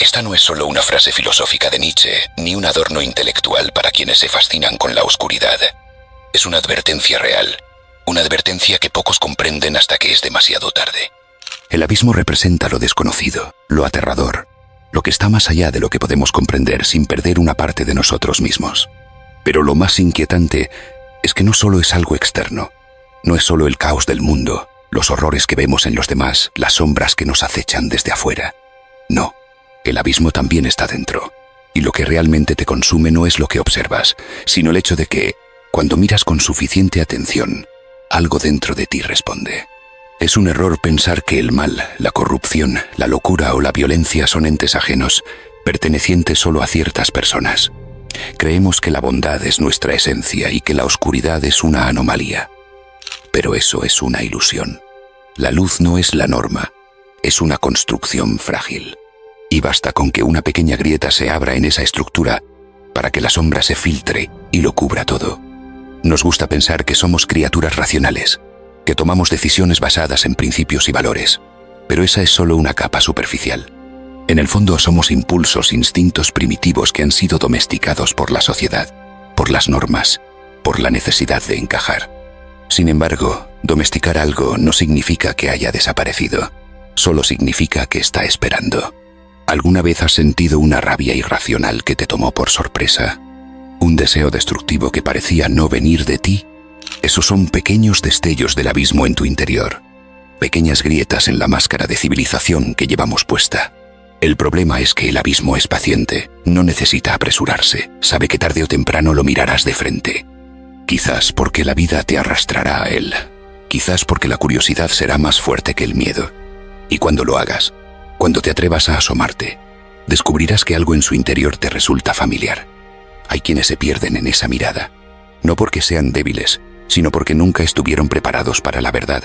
Esta no es solo una frase filosófica de Nietzsche, ni un adorno intelectual para quienes se fascinan con la oscuridad. Es una advertencia real, una advertencia que pocos comprenden hasta que es demasiado tarde. El abismo representa lo desconocido, lo aterrador, lo que está más allá de lo que podemos comprender sin perder una parte de nosotros mismos. Pero lo más inquietante es que no solo es algo externo, no es solo el caos del mundo, los horrores que vemos en los demás, las sombras que nos acechan desde afuera. No. El abismo también está dentro, y lo que realmente te consume no es lo que observas, sino el hecho de que, cuando miras con suficiente atención, algo dentro de ti responde. Es un error pensar que el mal, la corrupción, la locura o la violencia son entes ajenos, pertenecientes solo a ciertas personas. Creemos que la bondad es nuestra esencia y que la oscuridad es una anomalía. Pero eso es una ilusión. La luz no es la norma, es una construcción frágil. Y basta con que una pequeña grieta se abra en esa estructura para que la sombra se filtre y lo cubra todo. Nos gusta pensar que somos criaturas racionales, que tomamos decisiones basadas en principios y valores, pero esa es solo una capa superficial. En el fondo somos impulsos, instintos primitivos que han sido domesticados por la sociedad, por las normas, por la necesidad de encajar. Sin embargo, domesticar algo no significa que haya desaparecido, solo significa que está esperando. ¿Alguna vez has sentido una rabia irracional que te tomó por sorpresa? ¿Un deseo destructivo que parecía no venir de ti? Esos son pequeños destellos del abismo en tu interior, pequeñas grietas en la máscara de civilización que llevamos puesta. El problema es que el abismo es paciente, no necesita apresurarse, sabe que tarde o temprano lo mirarás de frente. Quizás porque la vida te arrastrará a él, quizás porque la curiosidad será más fuerte que el miedo. Y cuando lo hagas, cuando te atrevas a asomarte, descubrirás que algo en su interior te resulta familiar. Hay quienes se pierden en esa mirada, no porque sean débiles, sino porque nunca estuvieron preparados para la verdad,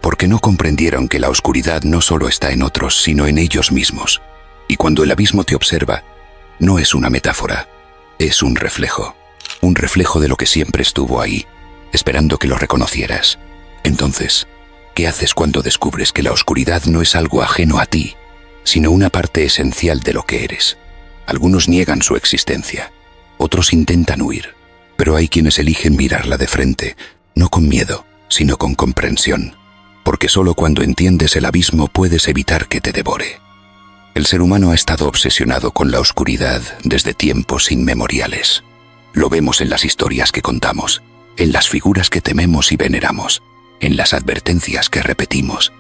porque no comprendieron que la oscuridad no solo está en otros, sino en ellos mismos. Y cuando el abismo te observa, no es una metáfora, es un reflejo de lo que siempre estuvo ahí, esperando que lo reconocieras. Entonces, ¿qué haces cuando descubres que la oscuridad no es algo ajeno a ti, sino una parte esencial de lo que eres? Algunos niegan su existencia, otros intentan huir, pero hay quienes eligen mirarla de frente, no con miedo, sino con comprensión, porque solo cuando entiendes el abismo puedes evitar que te devore. El ser humano ha estado obsesionado con la oscuridad desde tiempos inmemoriales. Lo vemos en las historias que contamos, en las figuras que tememos y veneramos, en las advertencias que repetimos,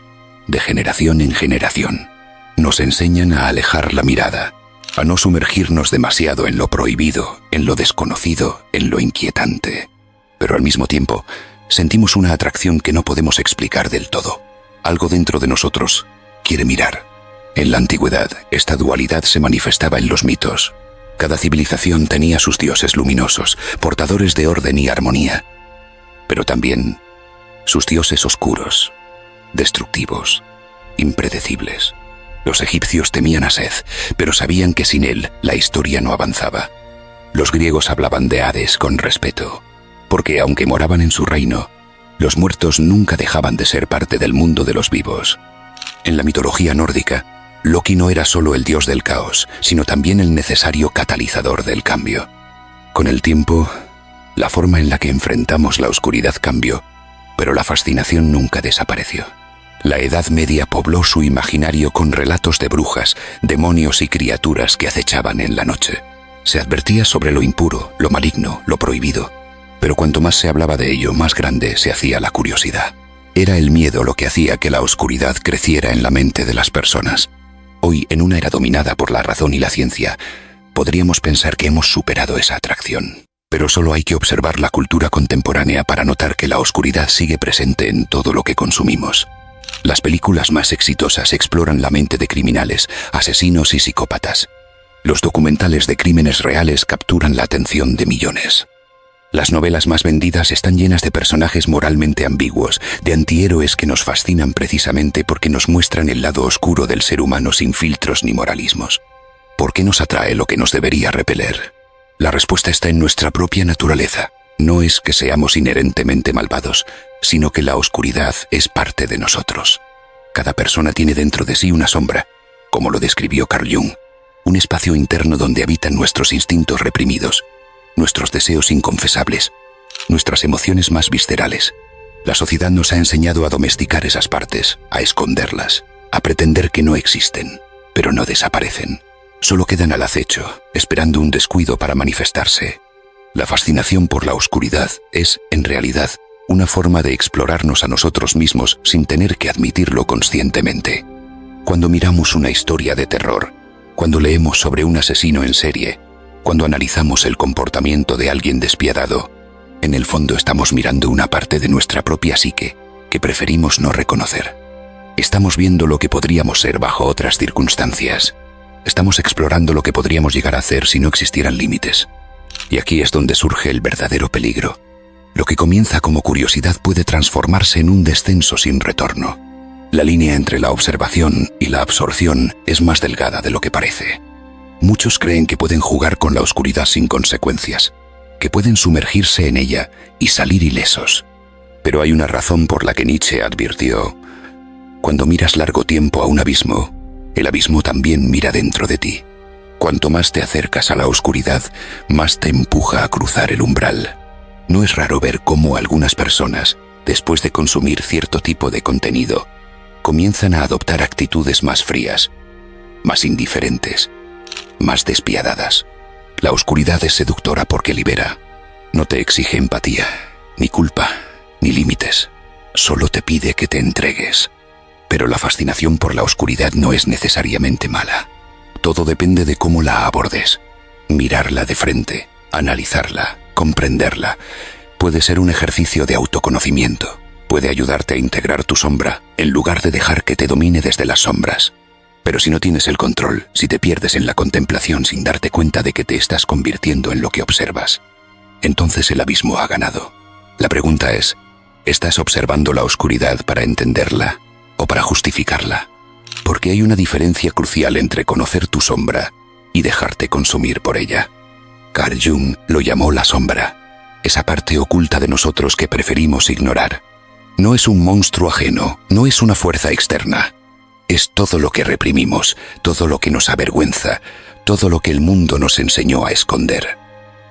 de generación en generación. Nos enseñan a alejar la mirada, a no sumergirnos demasiado en lo prohibido, en lo desconocido, en lo inquietante. Pero al mismo tiempo, sentimos una atracción que no podemos explicar del todo. Algo dentro de nosotros quiere mirar. En la antigüedad, esta dualidad se manifestaba en los mitos. Cada civilización tenía sus dioses luminosos, portadores de orden y armonía, pero también sus dioses oscuros, destructivos, impredecibles. Los egipcios temían a Seth, pero sabían que sin él la historia no avanzaba. Los griegos hablaban de Hades con respeto, porque aunque moraban en su reino, los muertos nunca dejaban de ser parte del mundo de los vivos. En la mitología nórdica, Loki no era solo el dios del caos, sino también el necesario catalizador del cambio. Con el tiempo, la forma en la que enfrentamos la oscuridad cambió, pero la fascinación nunca desapareció. La Edad Media pobló su imaginario con relatos de brujas, demonios y criaturas que acechaban en la noche. Se advertía sobre lo impuro, lo maligno, lo prohibido, pero cuanto más se hablaba de ello, más grande se hacía la curiosidad. Era el miedo lo que hacía que la oscuridad creciera en la mente de las personas. Hoy, en una era dominada por la razón y la ciencia, podríamos pensar que hemos superado esa atracción. Pero solo hay que observar la cultura contemporánea para notar que la oscuridad sigue presente en todo lo que consumimos. Las películas más exitosas exploran la mente de criminales, asesinos y psicópatas. Los documentales de crímenes reales capturan la atención de millones. Las novelas más vendidas están llenas de personajes moralmente ambiguos, de antihéroes que nos fascinan precisamente porque nos muestran el lado oscuro del ser humano sin filtros ni moralismos. ¿Por qué nos atrae lo que nos debería repeler? La respuesta está en nuestra propia naturaleza. No es que seamos inherentemente malvados, sino que la oscuridad es parte de nosotros. Cada persona tiene dentro de sí una sombra, como lo describió Carl Jung. un espacio interno donde habitan nuestros instintos reprimidos, nuestros deseos inconfesables, nuestras emociones más viscerales. La sociedad nos ha enseñado a domesticar esas partes, a esconderlas, a pretender que no existen, pero no desaparecen. Solo quedan al acecho, esperando un descuido para manifestarse. La fascinación por la oscuridad es, en realidad, una forma de explorarnos a nosotros mismos sin tener que admitirlo conscientemente. Cuando miramos una historia de terror, cuando leemos sobre un asesino en serie, cuando analizamos el comportamiento de alguien despiadado, en el fondo estamos mirando una parte de nuestra propia psique que preferimos no reconocer. Estamos viendo lo que podríamos ser bajo otras circunstancias. Estamos explorando lo que podríamos llegar a hacer si no existieran límites. Y aquí es donde surge el verdadero peligro. Lo que comienza como curiosidad puede transformarse en un descenso sin retorno. La línea entre la observación y la absorción es más delgada de lo que parece. Muchos creen que pueden jugar con la oscuridad sin consecuencias, que pueden sumergirse en ella y salir ilesos. Pero hay una razón por la que Nietzsche advirtió: cuando miras largo tiempo a un abismo, el abismo también mira dentro de ti. Cuanto más te acercas a la oscuridad, más te empuja a cruzar el umbral. No es raro ver cómo algunas personas, después de consumir cierto tipo de contenido, comienzan a adoptar actitudes más frías, más indiferentes, más despiadadas. La oscuridad es seductora porque libera. No te exige empatía, ni culpa, ni límites. Solo te pide que te entregues. Pero la fascinación por la oscuridad no es necesariamente mala. Todo depende de cómo la abordes. Mirarla de frente, analizarla, comprenderla, puede ser un ejercicio de autoconocimiento. Puede ayudarte a integrar tu sombra, en lugar de dejar que te domine desde las sombras. Pero si no tienes el control, si te pierdes en la contemplación sin darte cuenta de que te estás convirtiendo en lo que observas, entonces el abismo ha ganado. La pregunta es, ¿estás observando la oscuridad para entenderla o para justificarla? Porque hay una diferencia crucial entre conocer tu sombra y dejarte consumir por ella. Carl Jung lo llamó la sombra, esa parte oculta de nosotros que preferimos ignorar. No es un monstruo ajeno, no es una fuerza externa. Es todo lo que reprimimos, todo lo que nos avergüenza, todo lo que el mundo nos enseñó a esconder.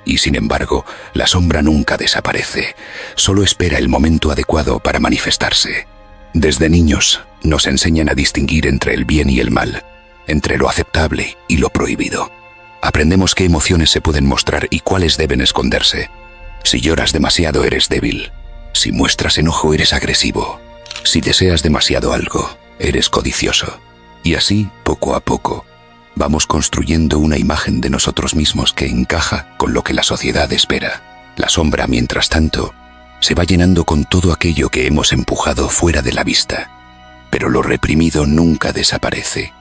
Y sin embargo, la sombra nunca desaparece, solo espera el momento adecuado para manifestarse. Desde niños nos enseñan a distinguir entre el bien y el mal, entre lo aceptable y lo prohibido. Aprendemos qué emociones se pueden mostrar y cuáles deben esconderse. Si lloras demasiado, eres débil. Si muestras enojo, eres agresivo. Si deseas demasiado algo, eres codicioso. Y así, poco a poco, vamos construyendo una imagen de nosotros mismos que encaja con lo que la sociedad espera. La sombra, mientras tanto, se va llenando con todo aquello que hemos empujado fuera de la vista. Pero lo reprimido nunca desaparece.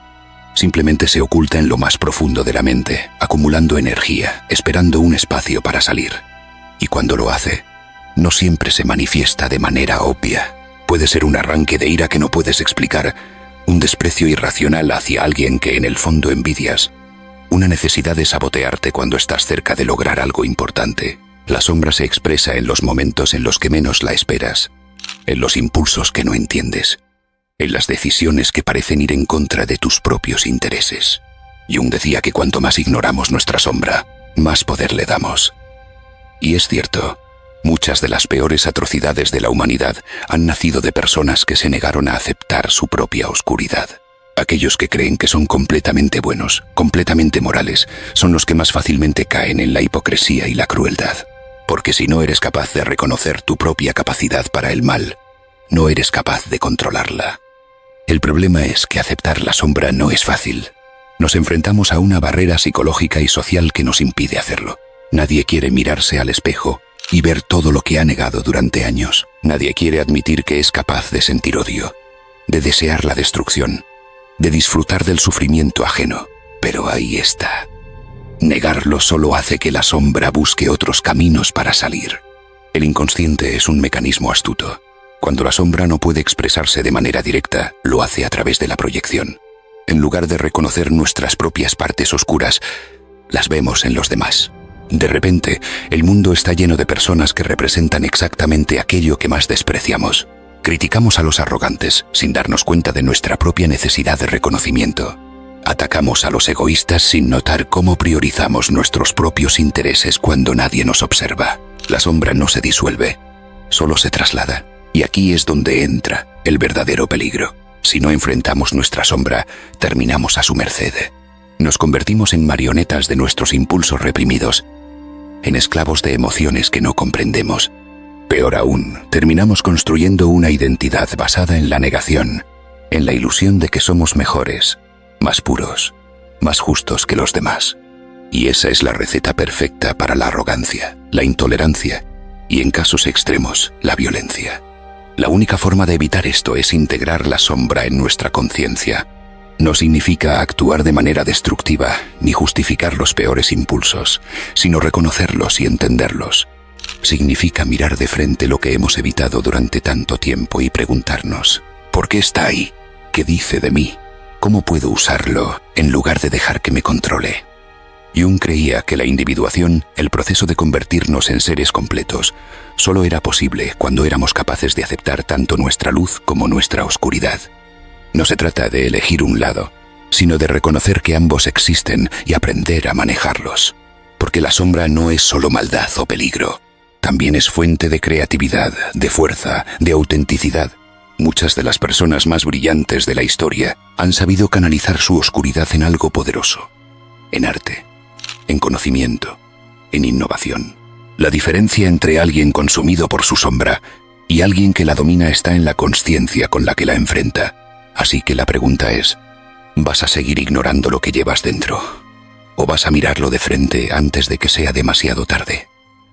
Simplemente se oculta en lo más profundo de la mente, acumulando energía, esperando un espacio para salir. Y cuando lo hace, no siempre se manifiesta de manera obvia. Puede ser un arranque de ira que no puedes explicar, un desprecio irracional hacia alguien que en el fondo envidias, una necesidad de sabotearte cuando estás cerca de lograr algo importante. La sombra se expresa en los momentos en los que menos la esperas, en los impulsos que no entiendes, en las decisiones que parecen ir en contra de tus propios intereses. Jung decía que cuanto más ignoramos nuestra sombra, más poder le damos. Y es cierto. Muchas de las peores atrocidades de la humanidad han nacido de personas que se negaron a aceptar su propia oscuridad. Aquellos que creen que son completamente buenos, completamente morales, son los que más fácilmente caen en la hipocresía y la crueldad. Porque si no eres capaz de reconocer tu propia capacidad para el mal, no eres capaz de controlarla. El problema es que aceptar la sombra no es fácil. Nos enfrentamos a una barrera psicológica y social que nos impide hacerlo. Nadie quiere mirarse al espejo y ver todo lo que ha negado durante años. Nadie quiere admitir que es capaz de sentir odio, de desear la destrucción, de disfrutar del sufrimiento ajeno. Pero ahí está. Negarlo solo hace que la sombra busque otros caminos para salir. El inconsciente es un mecanismo astuto. Cuando la sombra no puede expresarse de manera directa, lo hace a través de la proyección. En lugar de reconocer nuestras propias partes oscuras, las vemos en los demás. De repente, el mundo está lleno de personas que representan exactamente aquello que más despreciamos. Criticamos a los arrogantes sin darnos cuenta de nuestra propia necesidad de reconocimiento. Atacamos a los egoístas sin notar cómo priorizamos nuestros propios intereses cuando nadie nos observa. La sombra no se disuelve, solo se traslada. Y aquí es donde entra el verdadero peligro. Si no enfrentamos nuestra sombra, terminamos a su merced. Nos convertimos en marionetas de nuestros impulsos reprimidos, en esclavos de emociones que no comprendemos. Peor aún, terminamos construyendo una identidad basada en la negación, en la ilusión de que somos mejores, más puros, más justos que los demás. Y esa es la receta perfecta para la arrogancia, la intolerancia y, en casos extremos, la violencia. La única forma de evitar esto es integrar la sombra en nuestra conciencia. No significa actuar de manera destructiva ni justificar los peores impulsos, sino reconocerlos y entenderlos. Significa mirar de frente lo que hemos evitado durante tanto tiempo y preguntarnos, ¿por qué está ahí? ¿Qué dice de mí? ¿Cómo puedo usarlo en lugar de dejar que me controle? Jung creía que la individuación, el proceso de convertirnos en seres completos, solo era posible cuando éramos capaces de aceptar tanto nuestra luz como nuestra oscuridad. No se trata de elegir un lado, sino de reconocer que ambos existen y aprender a manejarlos. Porque la sombra no es solo maldad o peligro, también es fuente de creatividad, de fuerza, de autenticidad. Muchas de las personas más brillantes de la historia han sabido canalizar su oscuridad en algo poderoso, en arte, en conocimiento, en innovación. La diferencia entre alguien consumido por su sombra y alguien que la domina está en la consciencia con la que la enfrenta. Así que la pregunta es, ¿vas a seguir ignorando lo que llevas dentro? ¿O vas a mirarlo de frente antes de que sea demasiado tarde?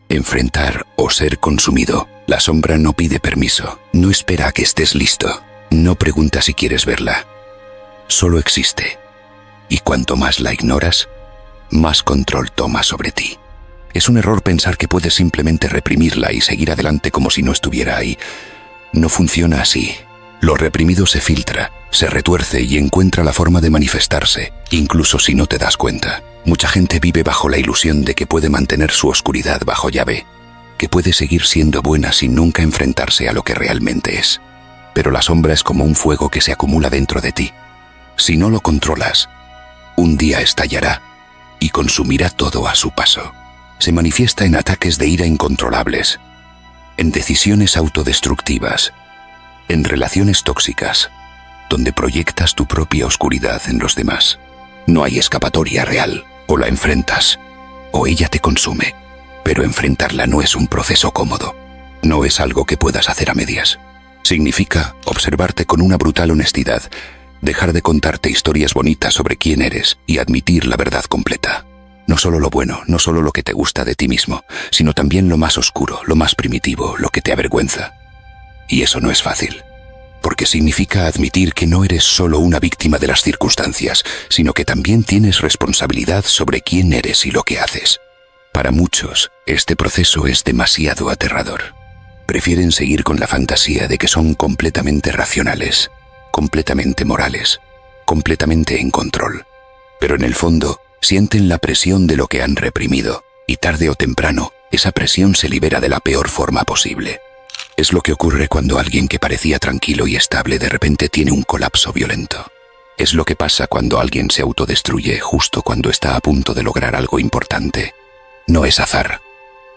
Enfrentar o ser consumido. La sombra no pide permiso, no espera a que estés listo, no pregunta si quieres verla. Solo existe. Y cuanto más la ignoras, más control toma sobre ti. Es un error pensar que puedes simplemente reprimirla y seguir adelante como si no estuviera ahí. No funciona así. Lo reprimido se filtra, se retuerce y encuentra la forma de manifestarse, incluso si no te das cuenta. Mucha gente vive bajo la ilusión de que puede mantener su oscuridad bajo llave, que puede seguir siendo buena sin nunca enfrentarse a lo que realmente es. Pero la sombra es como un fuego que se acumula dentro de ti. Si no lo controlas, un día estallará y consumirá todo a su paso. Se manifiesta en ataques de ira incontrolables, en decisiones autodestructivas, en relaciones tóxicas, donde proyectas tu propia oscuridad en los demás. No hay escapatoria real, o la enfrentas, o ella te consume. Pero enfrentarla no es un proceso cómodo. No es algo que puedas hacer a medias. Significa observarte con una brutal honestidad, dejar de contarte historias bonitas sobre quién eres y admitir la verdad completa. No solo lo bueno, no solo lo que te gusta de ti mismo, sino también lo más oscuro, lo más primitivo, lo que te avergüenza. Y eso no es fácil, porque significa admitir que no eres solo una víctima de las circunstancias, sino que también tienes responsabilidad sobre quién eres y lo que haces. Para muchos, este proceso es demasiado aterrador. Prefieren seguir con la fantasía de que son completamente racionales, completamente morales, completamente en control. Pero en el fondo, sienten la presión de lo que han reprimido, y tarde o temprano, esa presión se libera de la peor forma posible. Es lo que ocurre cuando alguien que parecía tranquilo y estable de repente tiene un colapso violento. Es lo que pasa cuando alguien se autodestruye justo cuando está a punto de lograr algo importante. No es azar.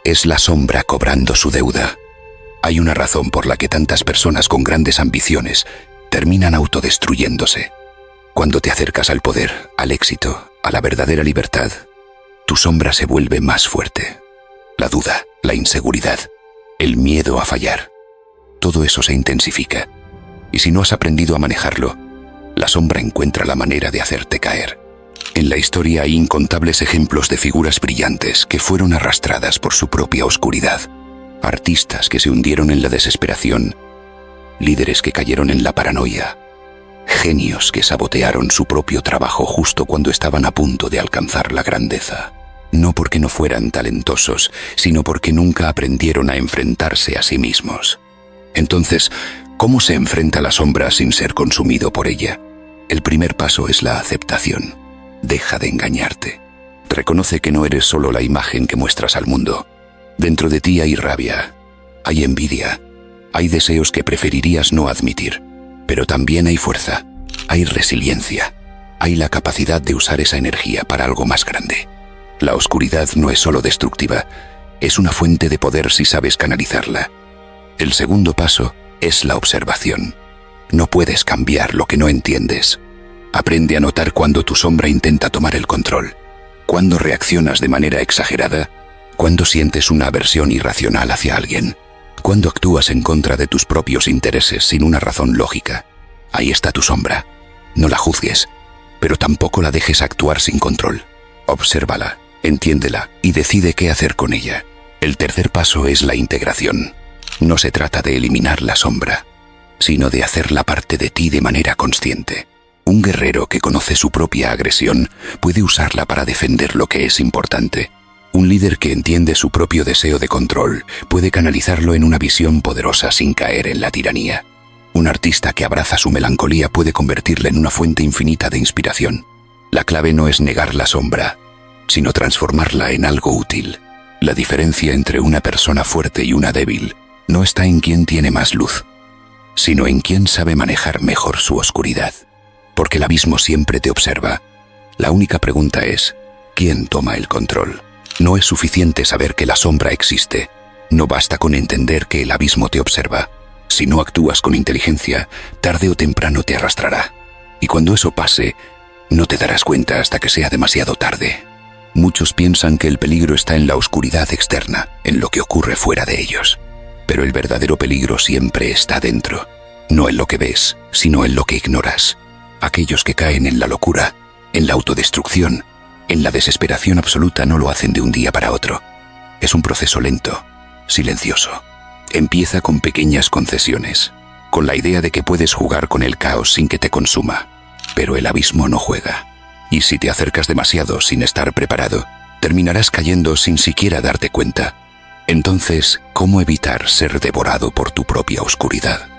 Es la sombra cobrando su deuda. Hay una razón por la que tantas personas con grandes ambiciones terminan autodestruyéndose. Cuando te acercas al poder, al éxito, a la verdadera libertad, tu sombra se vuelve más fuerte. La duda, la inseguridad, el miedo a fallar. Todo eso se intensifica. Y si no has aprendido a manejarlo, la sombra encuentra la manera de hacerte caer. En la historia hay incontables ejemplos de figuras brillantes que fueron arrastradas por su propia oscuridad. Artistas que se hundieron en la desesperación, líderes que cayeron en la paranoia, genios que sabotearon su propio trabajo justo cuando estaban a punto de alcanzar la grandeza. No porque no fueran talentosos, sino porque nunca aprendieron a enfrentarse a sí mismos. Entonces, ¿cómo se enfrenta la sombra sin ser consumido por ella? El primer paso es la aceptación. Deja de engañarte. Reconoce que no eres solo la imagen que muestras al mundo. Dentro de ti hay rabia, hay envidia, hay deseos que preferirías no admitir. Pero también hay fuerza, hay resiliencia, hay la capacidad de usar esa energía para algo más grande. La oscuridad no es solo destructiva, es una fuente de poder si sabes canalizarla. El segundo paso es la observación. No puedes cambiar lo que no entiendes. Aprende a notar cuando tu sombra intenta tomar el control, cuando reaccionas de manera exagerada, cuando sientes una aversión irracional hacia alguien, cuando actúas en contra de tus propios intereses sin una razón lógica. Ahí está tu sombra. No la juzgues, pero tampoco la dejes actuar sin control. Obsérvala, entiéndela y decide qué hacer con ella. El tercer paso es la integración. No se trata de eliminar la sombra, sino de hacerla parte de ti de manera consciente. Un guerrero que conoce su propia agresión puede usarla para defender lo que es importante. Un líder que entiende su propio deseo de control puede canalizarlo en una visión poderosa sin caer en la tiranía. Un artista que abraza su melancolía puede convertirla en una fuente infinita de inspiración. La clave no es negar la sombra, sino transformarla en algo útil. La diferencia entre una persona fuerte y una débil no está en quién tiene más luz, sino en quién sabe manejar mejor su oscuridad. Porque el abismo siempre te observa. La única pregunta es, ¿quién toma el control? No es suficiente saber que la sombra existe. No basta con entender que el abismo te observa. Si no actúas con inteligencia, tarde o temprano te arrastrará. Y cuando eso pase, no te darás cuenta hasta que sea demasiado tarde. Muchos piensan que el peligro está en la oscuridad externa, en lo que ocurre fuera de ellos. Pero el verdadero peligro siempre está dentro. No en lo que ves, sino en lo que ignoras. Aquellos que caen en la locura, en la autodestrucción, en la desesperación absoluta no lo hacen de un día para otro. Es un proceso lento, silencioso. Empieza con pequeñas concesiones, con la idea de que puedes jugar con el caos sin que te consuma. Pero el abismo no juega. Y si te acercas demasiado sin estar preparado, terminarás cayendo sin siquiera darte cuenta. Entonces, ¿cómo evitar ser devorado por tu propia oscuridad?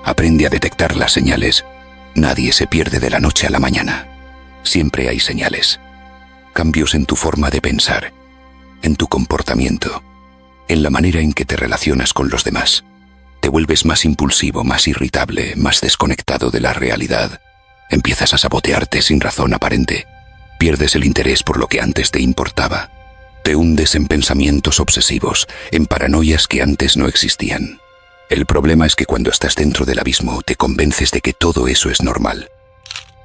Aprende a detectar las señales. Nadie se pierde de la noche a la mañana. Siempre hay señales. Cambios en tu forma de pensar, en tu comportamiento, en la manera en que te relacionas con los demás. Te vuelves más impulsivo, más irritable, más desconectado de la realidad. Empiezas a sabotearte sin razón aparente. Pierdes el interés por lo que antes te importaba. Te hundes en pensamientos obsesivos, en paranoias que antes no existían. El problema es que cuando estás dentro del abismo te convences de que todo eso es normal.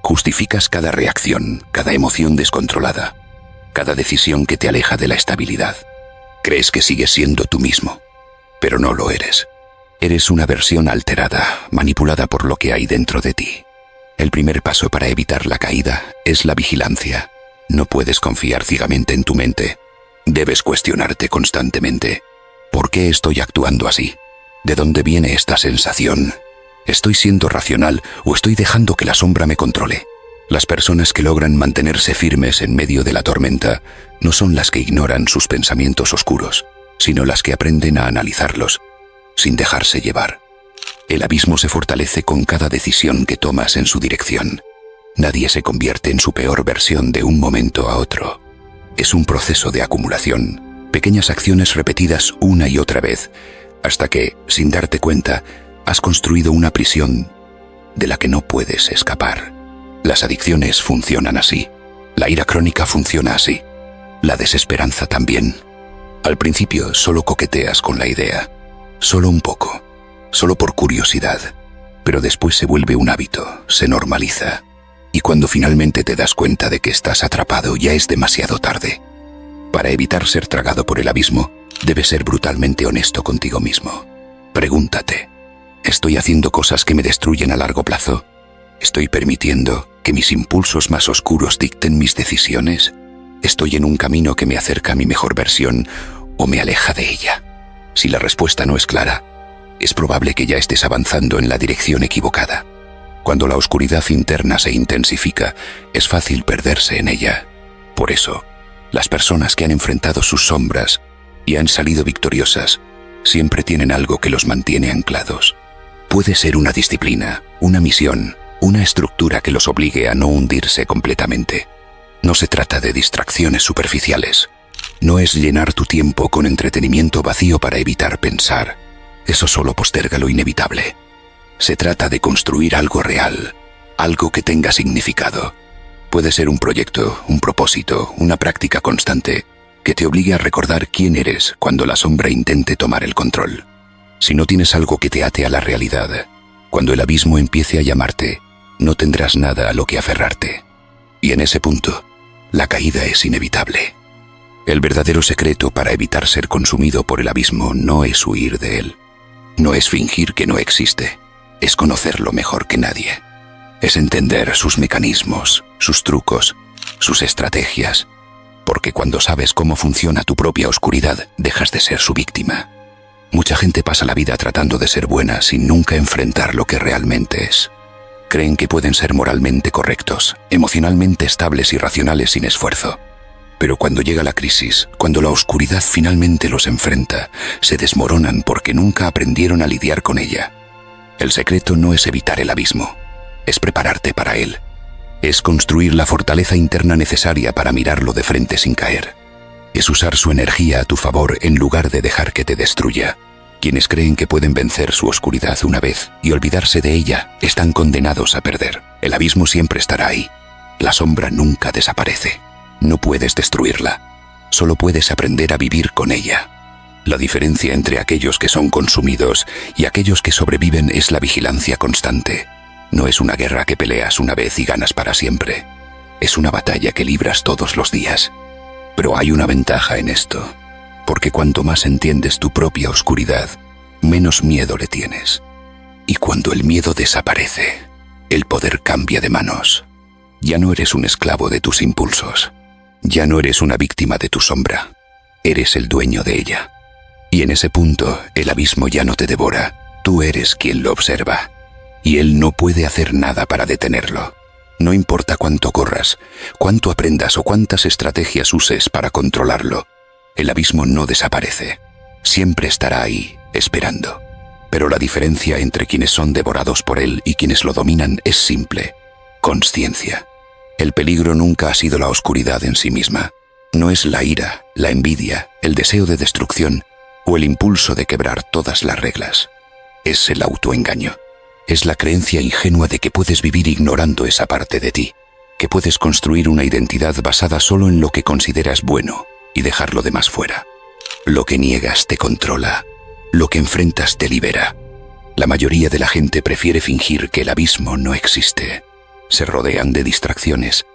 Justificas cada reacción, cada emoción descontrolada, cada decisión que te aleja de la estabilidad. Crees que sigues siendo tú mismo, pero no lo eres. Eres una versión alterada, manipulada por lo que hay dentro de ti. El primer paso para evitar la caída es la vigilancia. No puedes confiar ciegamente en tu mente. Debes cuestionarte constantemente. ¿Por qué estoy actuando así? ¿De dónde viene esta sensación? ¿Estoy siendo racional o estoy dejando que la sombra me controle? Las personas que logran mantenerse firmes en medio de la tormenta no son las que ignoran sus pensamientos oscuros, sino las que aprenden a analizarlos, sin dejarse llevar. El abismo se fortalece con cada decisión que tomas en su dirección. Nadie se convierte en su peor versión de un momento a otro. Es un proceso de acumulación, pequeñas acciones repetidas una y otra vez, hasta que, sin darte cuenta, has construido una prisión de la que no puedes escapar. Las adicciones funcionan así. La ira crónica funciona así. La desesperanza también. Al principio solo coqueteas con la idea, solo un poco, solo por curiosidad, pero después se vuelve un hábito, se normaliza. Y cuando finalmente te das cuenta de que estás atrapado, ya es demasiado tarde. Para evitar ser tragado por el abismo, debes ser brutalmente honesto contigo mismo. Pregúntate, ¿estoy haciendo cosas que me destruyen a largo plazo? ¿Estoy permitiendo que mis impulsos más oscuros dicten mis decisiones? ¿Estoy en un camino que me acerca a mi mejor versión o me aleja de ella? Si la respuesta no es clara, es probable que ya estés avanzando en la dirección equivocada. Cuando la oscuridad interna se intensifica, es fácil perderse en ella. Por eso, las personas que han enfrentado sus sombras y han salido victoriosas, siempre tienen algo que los mantiene anclados. Puede ser una disciplina, una misión, una estructura que los obligue a no hundirse completamente. No se trata de distracciones superficiales. No es llenar tu tiempo con entretenimiento vacío para evitar pensar. Eso solo posterga lo inevitable. Se trata de construir algo real, algo que tenga significado. Puede ser un proyecto, un propósito, una práctica constante que te obligue a recordar quién eres cuando la sombra intente tomar el control. Si no tienes algo que te ate a la realidad, cuando el abismo empiece a llamarte, no tendrás nada a lo que aferrarte. Y en ese punto, la caída es inevitable. El verdadero secreto para evitar ser consumido por el abismo no es huir de él. No es fingir que no existe. Es conocerlo mejor que nadie. Es entender sus mecanismos, sus trucos, sus estrategias. Porque cuando sabes cómo funciona tu propia oscuridad, dejas de ser su víctima. Mucha gente pasa la vida tratando de ser buena sin nunca enfrentar lo que realmente es. Creen que pueden ser moralmente correctos, emocionalmente estables y racionales sin esfuerzo. Pero cuando llega la crisis, cuando la oscuridad finalmente los enfrenta, se desmoronan porque nunca aprendieron a lidiar con ella. El secreto no es evitar el abismo, es prepararte para él. Es construir la fortaleza interna necesaria para mirarlo de frente sin caer. Es usar su energía a tu favor en lugar de dejar que te destruya. Quienes creen que pueden vencer su oscuridad una vez y olvidarse de ella, están condenados a perder. El abismo siempre estará ahí. La sombra nunca desaparece. No puedes destruirla. Solo puedes aprender a vivir con ella. La diferencia entre aquellos que son consumidos y aquellos que sobreviven es la vigilancia constante. No es una guerra que peleas una vez y ganas para siempre. Es una batalla que libras todos los días. Pero hay una ventaja en esto, porque cuanto más entiendes tu propia oscuridad, menos miedo le tienes. Y cuando el miedo desaparece, el poder cambia de manos. Ya no eres un esclavo de tus impulsos. Ya no eres una víctima de tu sombra. Eres el dueño de ella. Y en ese punto, el abismo ya no te devora. Tú eres quien lo observa. Y él no puede hacer nada para detenerlo. No importa cuánto corras, cuánto aprendas o cuántas estrategias uses para controlarlo, el abismo no desaparece. Siempre estará ahí, esperando. Pero la diferencia entre quienes son devorados por él y quienes lo dominan es simple: consciencia. El peligro nunca ha sido la oscuridad en sí misma. No es la ira, la envidia, el deseo de destrucción o el impulso de quebrar todas las reglas. Es el autoengaño. Es la creencia ingenua de que puedes vivir ignorando esa parte de ti, que puedes construir una identidad basada solo en lo que consideras bueno y dejar lo demás fuera. Lo que niegas te controla, lo que enfrentas te libera. La mayoría de la gente prefiere fingir que el abismo no existe. Se rodean de distracciones.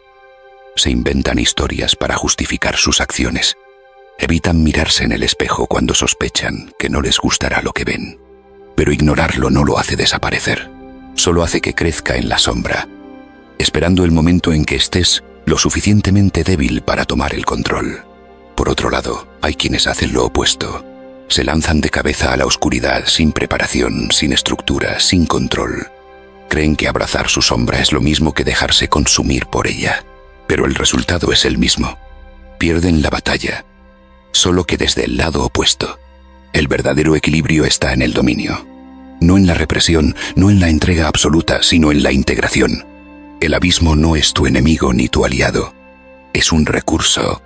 Se inventan historias para justificar sus acciones. Evitan mirarse en el espejo cuando sospechan que no les gustará lo que ven. Pero ignorarlo no lo hace desaparecer. Solo hace que crezca en la sombra, esperando el momento en que estés lo suficientemente débil para tomar el control. Por otro lado, hay quienes hacen lo opuesto. Se lanzan de cabeza a la oscuridad sin preparación, sin estructura, sin control. Creen que abrazar su sombra es lo mismo que dejarse consumir por ella. Pero el resultado es el mismo. Pierden la batalla, solo que desde el lado opuesto. El verdadero equilibrio está en el dominio. No en la represión, no en la entrega absoluta, sino en la integración. El abismo no es tu enemigo ni tu aliado. Es un recurso,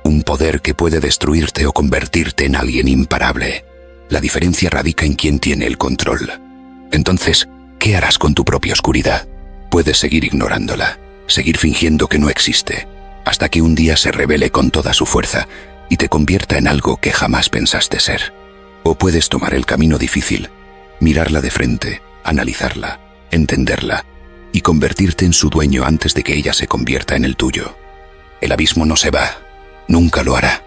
un poder que puede destruirte o convertirte en alguien imparable. La diferencia radica en quién tiene el control. Entonces, ¿qué harás con tu propia oscuridad? Puedes seguir ignorándola, seguir fingiendo que no existe, hasta que un día se revele con toda su fuerza y te convierta en algo que jamás pensaste ser. O puedes tomar el camino difícil, mirarla de frente, analizarla, entenderla y convertirte en su dueño antes de que ella se convierta en el tuyo. El abismo no se va, nunca lo hará,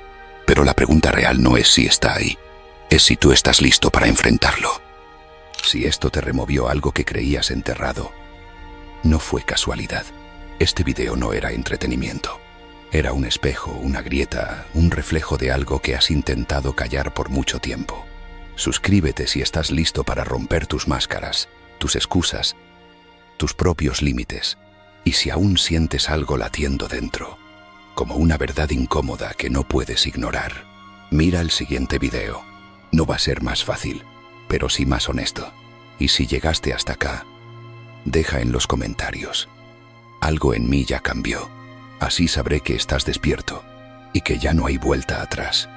pero la pregunta real no es si está ahí, es si tú estás listo para enfrentarlo. Si esto te removió algo que creías enterrado, no fue casualidad. Este video no era entretenimiento. Era un espejo, una grieta, un reflejo de algo que has intentado callar por mucho tiempo. Suscríbete si estás listo para romper tus máscaras, tus excusas, tus propios límites. Y si aún sientes algo latiendo dentro, como una verdad incómoda que no puedes ignorar, mira el siguiente video. No va a ser más fácil, pero sí más honesto. Y si llegaste hasta acá, deja en los comentarios: algo en mí ya cambió. Así sabré que estás despierto y que ya no hay vuelta atrás.